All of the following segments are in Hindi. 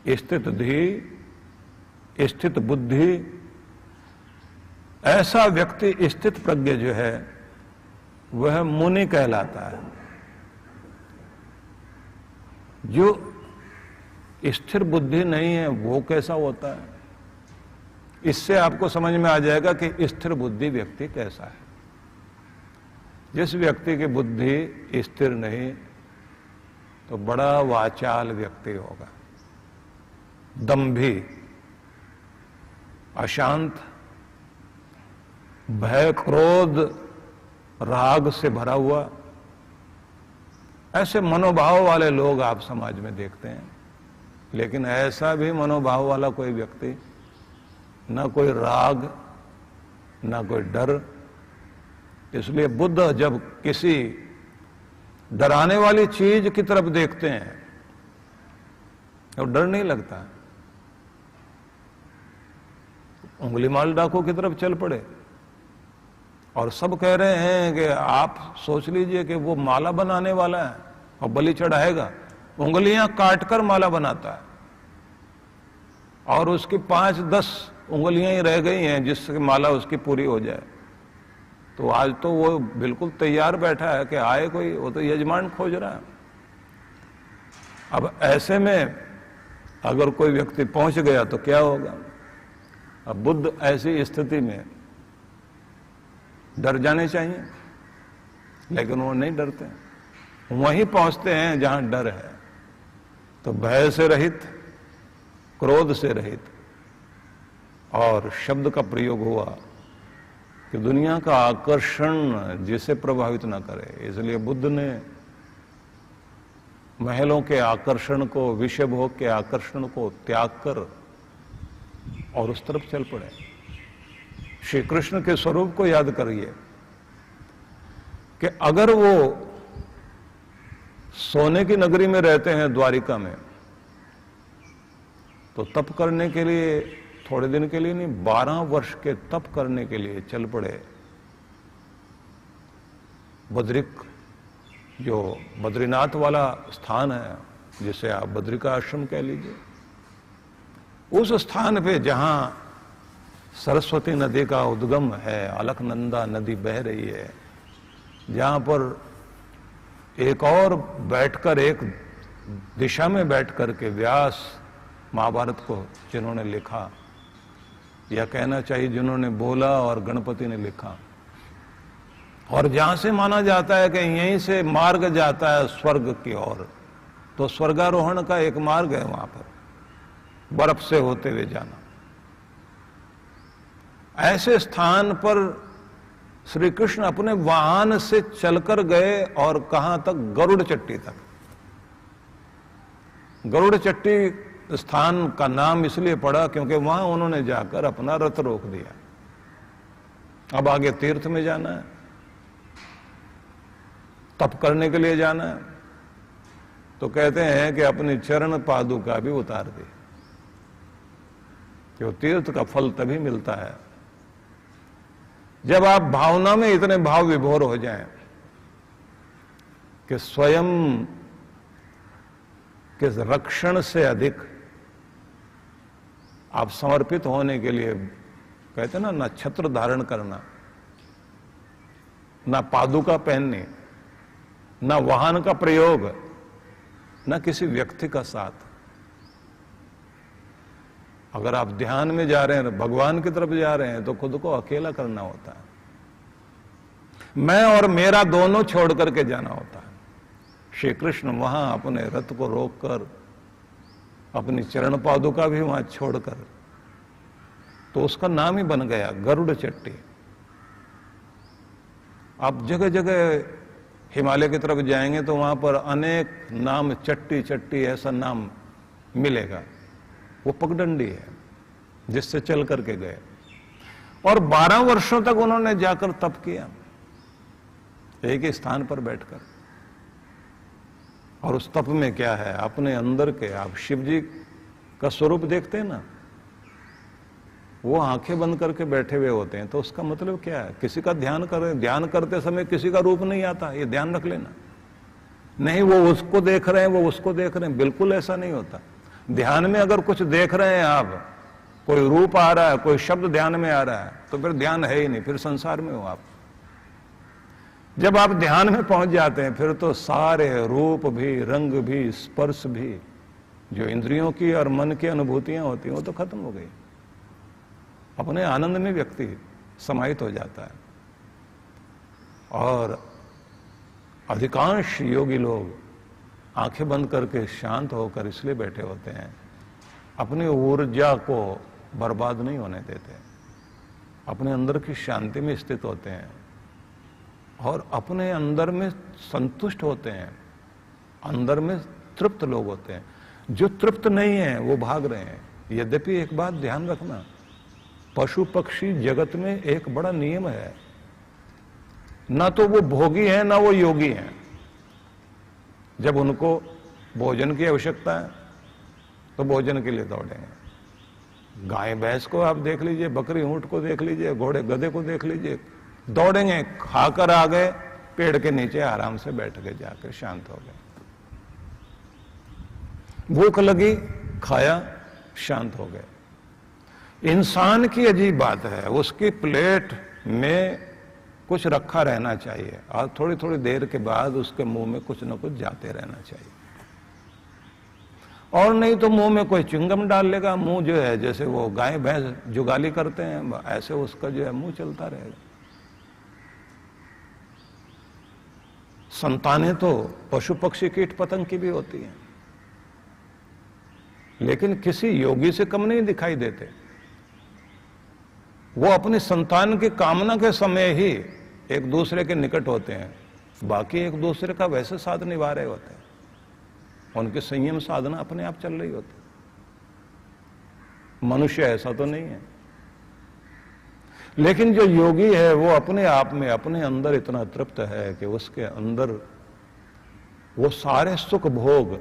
स्थित धी, स्थित बुद्धि, ऐसा व्यक्ति स्थित प्रज्ञ जो है वह मुनि कहलाता है। जो स्थिर बुद्धि नहीं है वो कैसा होता है? इससे आपको समझ में आ जाएगा कि स्थिर बुद्धि व्यक्ति कैसा है। जिस व्यक्ति की बुद्धि स्थिर नहीं तो बड़ा वाचाल व्यक्ति होगा, दंभी, अशांत, भय, क्रोध, राग से भरा हुआ, ऐसे मनोभाव वाले लोग आप समाज में देखते हैं। लेकिन ऐसा भी मनोभाव वाला कोई व्यक्ति, ना कोई राग, ना कोई डर। इसलिए बुद्ध जब किसी डराने वाली चीज की तरफ देखते हैं तो डर नहीं लगता। उंगली माल डाकू की तरफ चल पड़े और सब कह रहे हैं कि आप सोच लीजिए कि वो माला बनाने वाला है और बलि चढ़ाएगा, उंगलियां काटकर माला बनाता है और उसकी 5-10 उंगलियां ही रह गई हैं जिससे माला उसकी पूरी हो जाए। तो आज तो वो बिल्कुल तैयार बैठा है कि आए कोई, वो तो यजमान खोज रहा है। अब ऐसे में अगर कोई व्यक्ति पहुंच गया तो क्या होगा? अब बुद्ध ऐसी स्थिति में डर जाने चाहिए, लेकिन वो नहीं डरते, वहीं पहुंचते हैं जहां डर है। तो भय से रहित, क्रोध से रहित, और शब्द का प्रयोग हुआ कि दुनिया का आकर्षण जिसे प्रभावित ना करे। इसलिए बुद्ध ने महलों के आकर्षण को, विषय भोग के आकर्षण को त्याग कर और उस तरफ चल पड़े। श्री कृष्ण के स्वरूप को याद करिए कि अगर वो सोने की नगरी में रहते हैं, द्वारिका में, तो तप करने के लिए थोड़े दिन के लिए नहीं, 12 वर्ष के तप करने के लिए चल पड़े। बद्रिक, जो बद्रीनाथ वाला स्थान है, जिसे आप बद्रिका आश्रम कह लीजिए, उस स्थान पे जहां सरस्वती नदी का उद्गम है, अलकनंदा नदी बह रही है, जहां पर एक और बैठकर, एक दिशा में बैठकर के व्यास महाभारत को जिन्होंने लिखा, या कहना चाहिए जिन्होंने बोला और गणपति ने लिखा, और जहां से माना जाता है कि यहीं से मार्ग जाता है स्वर्ग की ओर, तो स्वर्गारोहण का एक मार्ग है वहां पर, बर्फ से होते हुए जाना। ऐसे स्थान पर श्री कृष्ण अपने वाहन से चलकर गए, और कहां तक? गरुड़ चट्टी तक। गरुड़ चट्टी स्थान का नाम इसलिए पड़ा क्योंकि वहां उन्होंने जाकर अपना रथ रोक दिया। अब आगे तीर्थ में जाना है, तप करने के लिए जाना है, तो कहते हैं कि अपनी चरण पादुका भी उतार दी, क्यों? तीर्थ का फल तभी मिलता है जब आप भावना में इतने भाव विभोर हो जाएं कि स्वयं के रक्षण से अधिक आप समर्पित होने के लिए, कहते हैं ना छत्र धारण करना, ना पादुका पहननी, ना वाहन का प्रयोग, ना किसी व्यक्ति का साथ। अगर आप ध्यान में जा रहे हैं, भगवान की तरफ जा रहे हैं, तो खुद को अकेला करना होता है, मैं और मेरा दोनों छोड़ करके जाना होता है। श्री कृष्ण वहां अपने रथ को रोककर, अपनी चरण पादुका भी वहां छोड़कर, तो उसका नाम ही बन गया गरुड़ चट्टी। आप जगह जगह हिमालय की तरफ जाएंगे तो वहां पर अनेक नाम, चट्टी चट्टी ऐसा नाम मिलेगा। वो पगडंडी है जिससे चल करके गए, और 12 वर्षों तक उन्होंने जाकर तप किया एक ही स्थान पर बैठकर। और उस तप में क्या है? अपने अंदर के, आप शिव जी का स्वरूप देखते हैं ना, वो आंखें बंद करके बैठे हुए होते हैं, तो उसका मतलब क्या है? किसी का ध्यान कर रहे हैं, ध्यान करते समय किसी का रूप नहीं आता, ये ध्यान रख लेना। नहीं वो उसको देख रहे हैं, वो उसको देख रहे हैं, बिल्कुल ऐसा नहीं होता। ध्यान में अगर कुछ देख रहे हैं आप, कोई रूप आ रहा है, कोई शब्द ध्यान में आ रहा है, तो फिर ध्यान है ही नहीं, फिर संसार में हो आप। जब आप ध्यान में पहुंच जाते हैं फिर तो सारे रूप भी, रंग भी, स्पर्श भी, जो इंद्रियों की और मन की अनुभूतियां होती हैं वो तो खत्म हो गई। अपने आनंद में व्यक्ति समाहित हो जाता है। और अधिकांश योगी लोग आंखें बंद करके शांत होकर इसलिए बैठे होते हैं, अपनी ऊर्जा को बर्बाद नहीं होने देते, अपने अंदर की शांति में स्थित होते हैं और अपने अंदर में संतुष्ट होते हैं, अंदर में तृप्त लोग होते हैं। जो तृप्त नहीं है वो भाग रहे हैं। यद्यपि एक बात ध्यान रखना, पशु पक्षी जगत में एक बड़ा नियम है, ना तो वो भोगी है ना वो योगी है। जब उनको भोजन की आवश्यकता है तो भोजन के लिए दौड़ेंगे। गाय भैंस को आप देख लीजिए, बकरी ऊंट को देख लीजिए, घोड़े गधे को देख लीजिए, दौड़ेंगे, खाकर आ गए, पेड़ के नीचे आराम से बैठ के जाकर शांत हो गए। भूख लगी, खाया, शांत हो गए। इंसान की अजीब बात है, उसकी प्लेट में कुछ रखा रहना चाहिए और थोड़ी थोड़ी देर के बाद उसके मुंह में कुछ न कुछ जाते रहना चाहिए। और नहीं तो मुंह में कोई च्युइंगम डाल लेगा, मुंह जो है जैसे वो गाय भैंस जुगाली करते हैं ऐसे उसका जो है मुंह चलता रहेगा। संतानें तो पशु पक्षी कीट पतंग की भी होती हैं, लेकिन किसी योगी से कम नहीं दिखाई देते। वो अपनी संतान की कामना के समय ही एक दूसरे के निकट होते हैं, बाकी एक दूसरे का वैसे साथ निभा रहे होते हैं। उनकी संयम साधना अपने आप चल रही होती। मनुष्य ऐसा तो नहीं है, लेकिन जो योगी है वो अपने आप में, अपने अंदर इतना तृप्त है कि उसके अंदर वो सारे सुख भोग,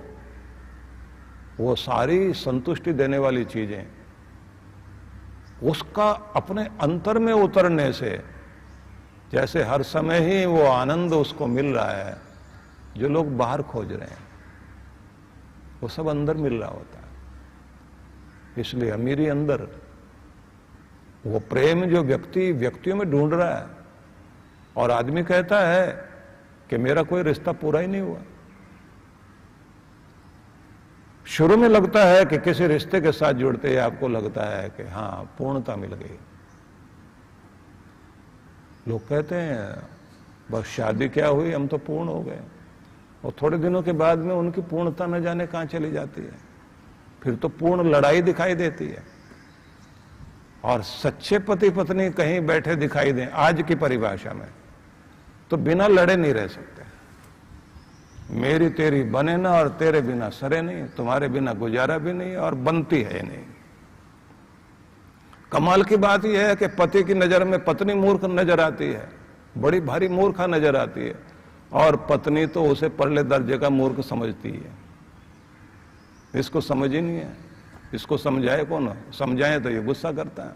वो सारी संतुष्टि देने वाली चीजें उसका अपने अंतर में उतरने से, जैसे हर समय ही वो आनंद उसको मिल रहा है जो लोग बाहर खोज रहे हैं, वो सब अंदर मिल रहा होता है। इसलिए अमीरी अंदर, वो प्रेम जो व्यक्ति व्यक्तियों में ढूंढ रहा है, और आदमी कहता है कि मेरा कोई रिश्ता पूरा ही नहीं हुआ। शुरू में लगता है कि किसी रिश्ते के साथ जुड़ते ही आपको लगता है कि हाँ पूर्णता मिल गई। लोग कहते हैं बस शादी क्या हुई, हम तो पूर्ण हो गए, और थोड़े दिनों के बाद में उनकी पूर्णता न जाने कहां चली जाती है। फिर तो पूर्ण लड़ाई दिखाई देती है, और सच्चे पति पत्नी कहीं बैठे दिखाई दें आज की परिभाषा में तो बिना लड़े नहीं रह सकते। मेरी तेरी बने ना और तेरे बिना सरे नहीं, तुम्हारे बिना गुजारा भी नहीं और बनती है नहीं। कमाल की बात यह है कि पति की नजर में पत्नी मूर्ख नजर आती है, बड़ी भारी मूर्खा नजर आती है, और पत्नी तो उसे परले दर्जे का मूर्ख समझती है। इसको समझ ही नहीं है, इसको समझाए कौन? समझाए तो ये गुस्सा करता है।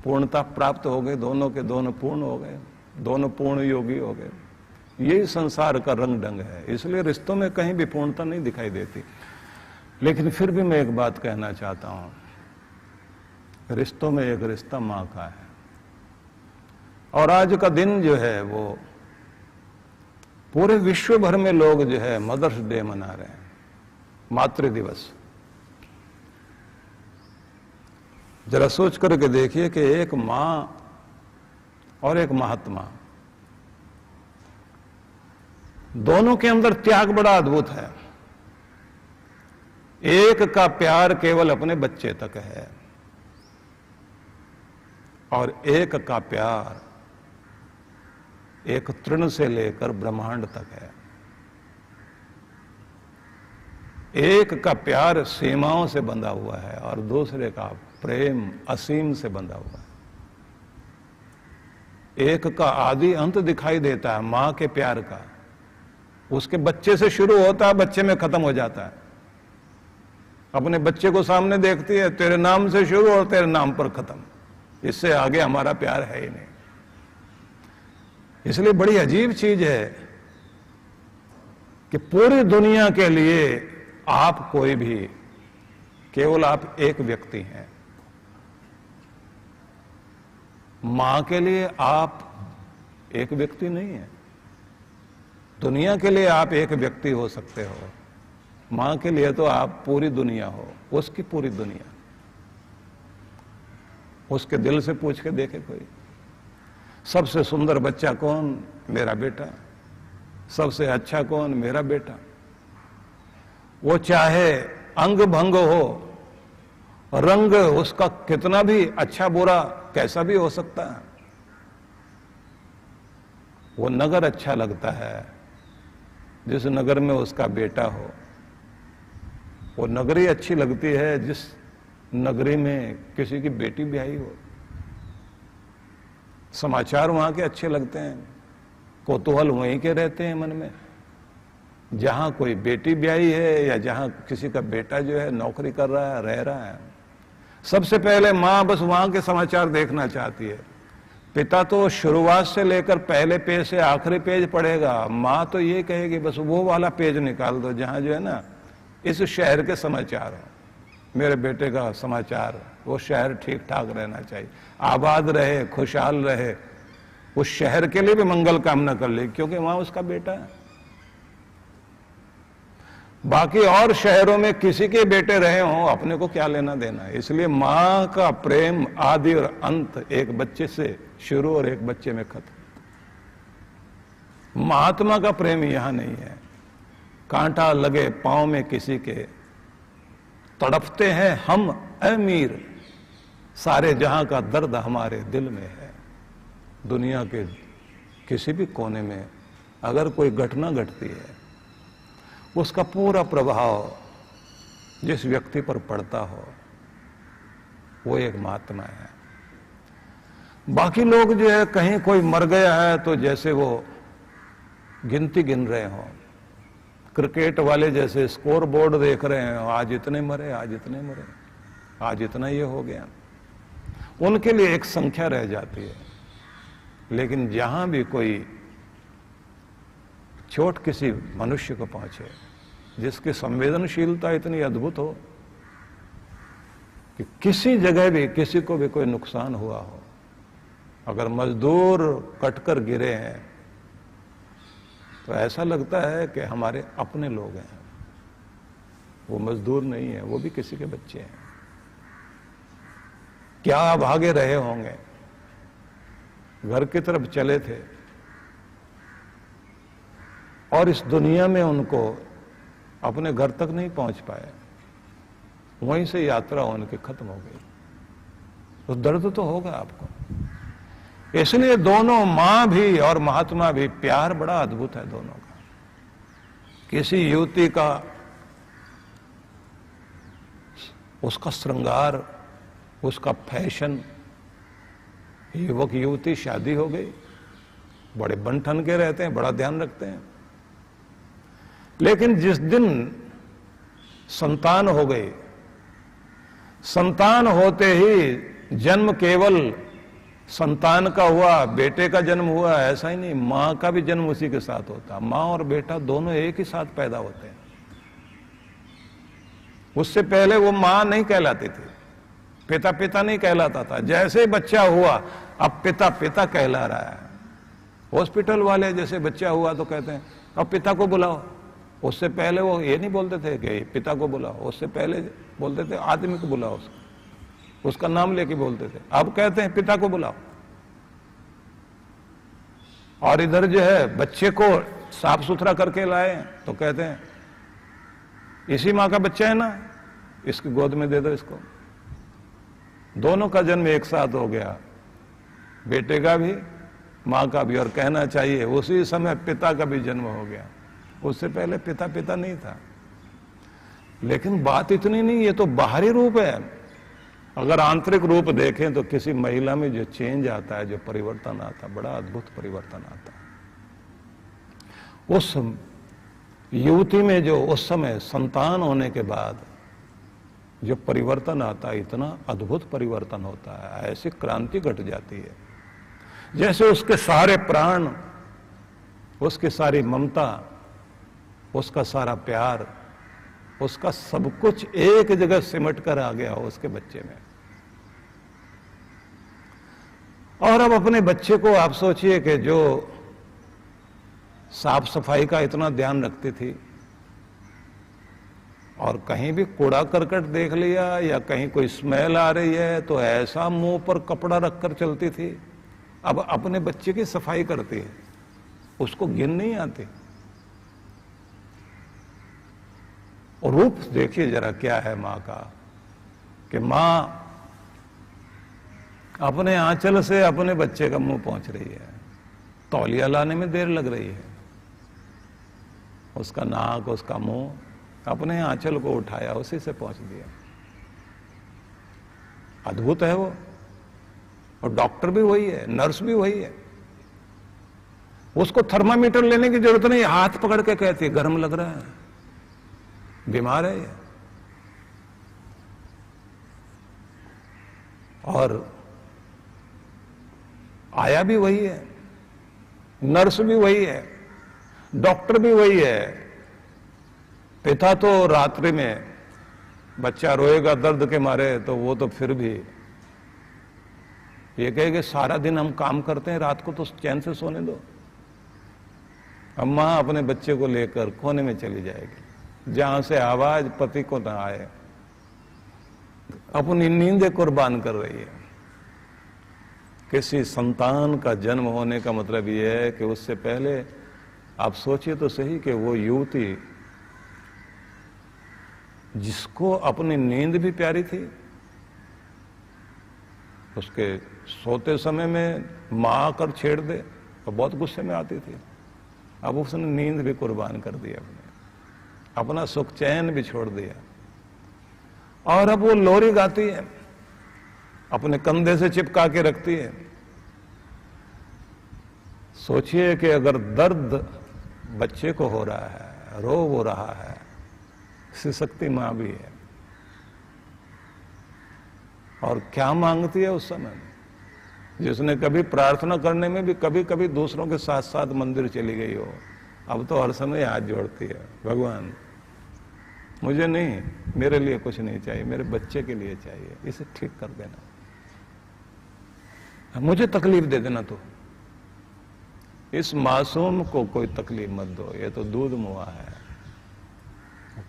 पूर्णता प्राप्त हो गई, दोनों के दोनों पूर्ण हो गए, दोनों पूर्ण योगी हो गए। यही संसार का रंग ढंग है, इसलिए रिश्तों में कहीं भी पूर्णता नहीं दिखाई देती। लेकिन फिर भी मैं एक बात कहना चाहता हूं, रिश्तों में एक रिश्ता मां का है। और आज का दिन जो है वो पूरे विश्व भर में लोग जो है मदर्स डे मना रहे हैं, मातृ दिवस। जरा सोच करके देखिए कि एक मां और एक महात्मा, दोनों के अंदर त्याग बड़ा अद्भुत है। एक का प्यार केवल अपने बच्चे तक है, और एक का प्यार एक तृण से लेकर ब्रह्मांड तक है। एक का प्यार सीमाओं से बंधा हुआ है और दूसरे का प्रेम असीम से बंधा हुआ है। एक का आदि अंत दिखाई देता है मां के प्यार का, उसके बच्चे से शुरू होता है, बच्चे में खत्म हो जाता है। अपने बच्चे को सामने देखती है, तेरे नाम से शुरू और तेरे नाम पर खत्म, इससे आगे हमारा प्यार है ही नहीं। इसलिए बड़ी अजीब चीज है कि पूरी दुनिया के लिए आप कोई भी, केवल आप एक व्यक्ति हैं। मां के लिए आप एक व्यक्ति नहीं है। दुनिया के लिए आप एक व्यक्ति हो सकते हो, मां के लिए तो आप पूरी दुनिया हो, उसकी पूरी दुनिया। उसके दिल से पूछ के देखे कोई, सबसे सुंदर बच्चा कौन? मेरा बेटा। सबसे अच्छा कौन? मेरा बेटा। वो चाहे अंग भंग हो, रंग उसका कितना भी अच्छा बुरा कैसा भी हो सकता है, वो नगर अच्छा लगता है जिस नगर में उसका बेटा हो। वो नगरी अच्छी लगती है जिस नगरी में किसी की बेटी ब्याही हो। समाचार वहां के अच्छे लगते हैं, कौतूहल वहीं के रहते हैं मन में, जहां कोई बेटी ब्याही है या जहां किसी का बेटा जो है नौकरी कर रहा है, रह रहा है। सबसे पहले मां बस वहां के समाचार देखना चाहती है। पिता तो शुरुआत से लेकर पहले पेज से आखिरी पेज पढ़ेगा, मां तो ये कहेगी बस वो वाला पेज निकाल दो जहां जो है ना इस शहर के समाचार हो, मेरे बेटे का समाचार, वो शहर ठीक ठाक रहना चाहिए, आबाद रहे, खुशहाल रहे, उस शहर के लिए भी मंगल कामना कर ले, क्योंकि वहां उसका बेटा है। बाकी और शहरों में किसी के बेटे रहे हों, अपने को क्या लेना देना है। इसलिए मां का प्रेम आदि और अंत एक बच्चे से शुरू और एक बच्चे में खत्म। महात्मा का प्रेम यहां नहीं है। कांटा लगे पांव में किसी के, तड़पते हैं हम अमीर, सारे जहां का दर्द हमारे दिल में है। दुनिया के किसी भी कोने में अगर कोई घटना घटती है, उसका पूरा प्रभाव जिस व्यक्ति पर पड़ता हो वो एक महात्मा है। बाकी लोग जो है कहीं कोई मर गया है तो जैसे वो गिनती गिन रहे हो, क्रिकेट वाले जैसे स्कोर बोर्ड देख रहे हैं, आज इतने मरे, आज इतने मरे, आज इतना ये हो गया, उनके लिए एक संख्या रह जाती है। लेकिन जहां भी कोई चोट किसी मनुष्य को पहुंचे, जिसकी संवेदनशीलता इतनी अद्भुत हो कि किसी जगह भी किसी को भी कोई नुकसान हुआ हो, अगर मजदूर कटकर गिरे हैं तो ऐसा लगता है कि हमारे अपने लोग हैं, वो मजदूर नहीं है, वो भी किसी के बच्चे हैं। क्या भागे रहे होंगे, घर की तरफ चले थे और इस दुनिया में उनको अपने घर तक नहीं पहुंच पाए, वहीं से यात्रा उनकी खत्म हो गई। तो दर्द तो होगा आपको। इसलिए दोनों, मां भी और महात्मा भी, प्यार बड़ा अद्भुत है दोनों का। किसी युवती का उसका श्रृंगार, उसका फैशन, युवक युवती शादी हो गई, बड़े बन ठन के रहते हैं, बड़ा ध्यान रखते हैं। लेकिन जिस दिन संतान हो गई, संतान होते ही जन्म केवल संतान का हुआ, बेटे का जन्म हुआ, ऐसा ही नहीं, मां का भी जन्म उसी के साथ होता। मां और बेटा दोनों एक ही साथ पैदा होते हैं। उससे पहले वो मां नहीं कहलाती थी, पिता पिता नहीं कहलाता था। जैसे ही बच्चा हुआ अब पिता पिता कहला रहा है। हॉस्पिटल वाले जैसे बच्चा हुआ तो कहते हैं अब पिता को बुलाओ। उससे पहले वो ये नहीं बोलते थे कि पिता को बुलाओ, उससे पहले बोलते थे आदमी को बुलाओ, उसका नाम लेके बोलते थे। अब कहते हैं पिता को बुलाओ। और इधर जो है बच्चे को साफ सुथरा करके लाए तो कहते हैं इसी मां का बच्चा है ना, इसकी गोद में दे दो इसको। दोनों का जन्म एक साथ हो गया, बेटे का भी मां का भी, और कहना चाहिए उसी समय पिता का भी जन्म हो गया। उससे पहले पिता पिता नहीं था। लेकिन बात इतनी नहीं, ये तो बाहरी रूप है। अगर आंतरिक रूप देखें तो किसी महिला में जो चेंज आता है, जो परिवर्तन आता है, बड़ा अद्भुत परिवर्तन आता है। उस युवती में जो उस समय संतान होने के बाद जो परिवर्तन आता है, इतना अद्भुत परिवर्तन होता है, ऐसी क्रांति घट जाती है जैसे उसके सारे प्राण, उसकी सारी ममता, उसका सारा प्यार उसका सब कुछ एक जगह सिमट कर आ गया हो उसके बच्चे में। और अब अपने बच्चे को आप सोचिए कि जो साफ सफाई का इतना ध्यान रखती थी, और कहीं भी कूड़ा करकट देख लिया या कहीं कोई स्मेल आ रही है तो ऐसा मुंह पर कपड़ा रखकर चलती थी, अब अपने बच्चे की सफाई करती है, उसको गिन नहीं आती। और रूप देखिए जरा क्या है मां का, कि मां अपने आंचल से अपने बच्चे का मुंह पहुंच रही है, तौलिया लाने में देर लग रही है, उसका नाक उसका मुंह अपने आंचल को उठाया, उसी से पहुंच दिया। अद्भुत है वो। और डॉक्टर भी वही है, नर्स भी वही है, उसको थर्मामीटर लेने की जरूरत नहीं, हाथ पकड़ के कहती है गर्म लग रहा है, बीमार है ये। और आया भी वही है, नर्स भी वही है, डॉक्टर भी वही है। पिता तो रात्रि में बच्चा रोएगा दर्द के मारे तो वो तो फिर भी ये कहेगा सारा दिन हम काम करते हैं, रात को तो चैन से सोने दो। अम्मा अपने बच्चे को लेकर कोने में चली जाएगी जहां से आवाज पति को ना आए, अपनी नींदें कुर्बान कर रही है। किसी संतान का जन्म होने का मतलब यह है कि उससे पहले आप सोचिए तो सही कि वो युवती जिसको अपनी नींद भी प्यारी थी, उसके सोते समय में मां आकर छेड़ दे तो बहुत गुस्से में आती थी, अब उसने नींद भी कुर्बान कर दी, अपना सुख चैन भी छोड़ दिया। और अब वो लोरी गाती है, अपने कंधे से चिपका के रखती है। सोचिए कि अगर दर्द बच्चे को हो रहा है, रोग हो रहा है, शक्ति मां भी है। और क्या मांगती है उस समय, जिसने कभी प्रार्थना करने में भी कभी कभी दूसरों के साथ साथ मंदिर चली गई हो, अब तो हर समय हाथ जोड़ती है, भगवान मुझे नहीं, मेरे लिए कुछ नहीं चाहिए, मेरे बच्चे के लिए चाहिए, इसे ठीक कर देना, मुझे तकलीफ दे देना, तो इस मासूम को कोई तकलीफ मत दो, ये तो दूध मुआ है।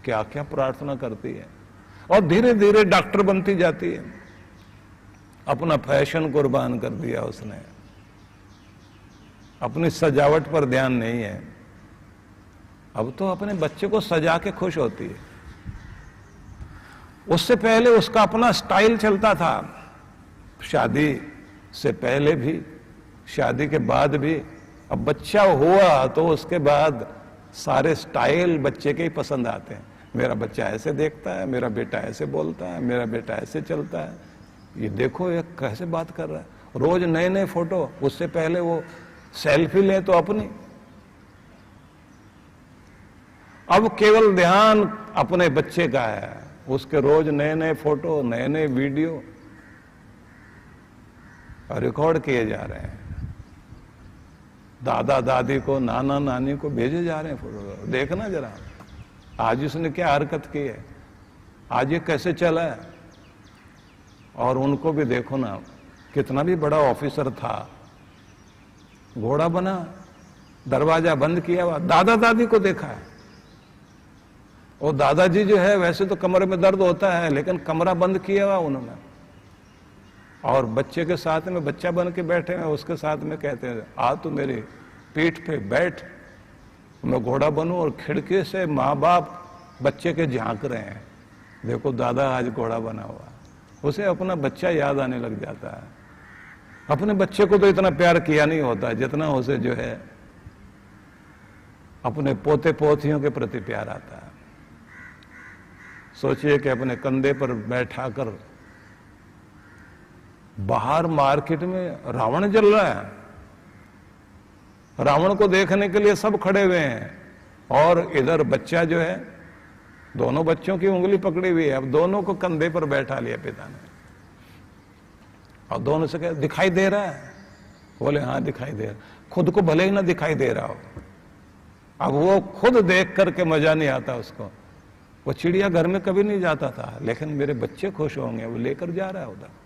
क्या क्या प्रार्थना करती है। और धीरे धीरे डॉक्टर बनती जाती है, अपना फैशन कुर्बान कर दिया उसने, अपनी सजावट पर ध्यान नहीं है, अब तो अपने बच्चे को सजा के खुश होती है। उससे पहले उसका अपना स्टाइल चलता था, शादी से पहले भी, शादी के बाद भी। अब बच्चा हुआ तो उसके बाद सारे स्टाइल बच्चे के ही पसंद आते हैं। मेरा बच्चा ऐसे देखता है, मेरा बेटा ऐसे बोलता है, मेरा बेटा ऐसे चलता है, ये देखो ये कैसे बात कर रहा है, रोज नए नए फोटो। उससे पहले वो सेल्फी ले तो अपनी, अब केवल ध्यान अपने बच्चे का है, उसके रोज नए नए फोटो, नए नए वीडियो रिकॉर्ड किए जा रहे हैं। दादा दादी को, नाना नानी को भेजे जा रहे हैं फोटो, देखना जरा आज इसने क्या हरकत की है, आज ये कैसे चला है। और उनको भी देखो ना, कितना भी बड़ा ऑफिसर था, घोड़ा बना, दरवाजा बंद किया हुआ, दादा दादी को देखा है। और दादाजी जो है वैसे तो कमरे में दर्द होता है, लेकिन कमरा बंद किया हुआ उन्होंने, और बच्चे के साथ में बच्चा बन के बैठे हैं, उसके साथ में कहते हैं आ तू मेरी पीठ पे बैठ, मैं घोड़ा बनूं। और खिड़की से माँ बाप बच्चे के झांक रहे हैं, देखो दादा आज घोड़ा बना हुआ। उसे अपना बच्चा याद आने लग जाता है। अपने बच्चे को तो इतना प्यार किया नहीं होता जितना उसे जो है अपने पोते पोतियों के प्रति प्यार आता है। सोचिए कि अपने कंधे पर बैठाकर बाहर मार्केट में रावण जल रहा है, रावण को देखने के लिए सब खड़े हुए हैं, और इधर बच्चा जो है, दोनों बच्चों की उंगली पकड़ी हुई है, अब दोनों को कंधे पर बैठा लिया पिता ने, और दोनों से कहा दिखाई दे रहा है, बोले हाँ दिखाई दे रहा, खुद को भले ही ना दिखाई दे रहा हो, अब वो खुद देख करके मजा नहीं आता उसको, वो चिड़िया घर में कभी नहीं जाता था, लेकिन मेरे बच्चे खुश होंगे, वो लेकर जा रहा है उधर।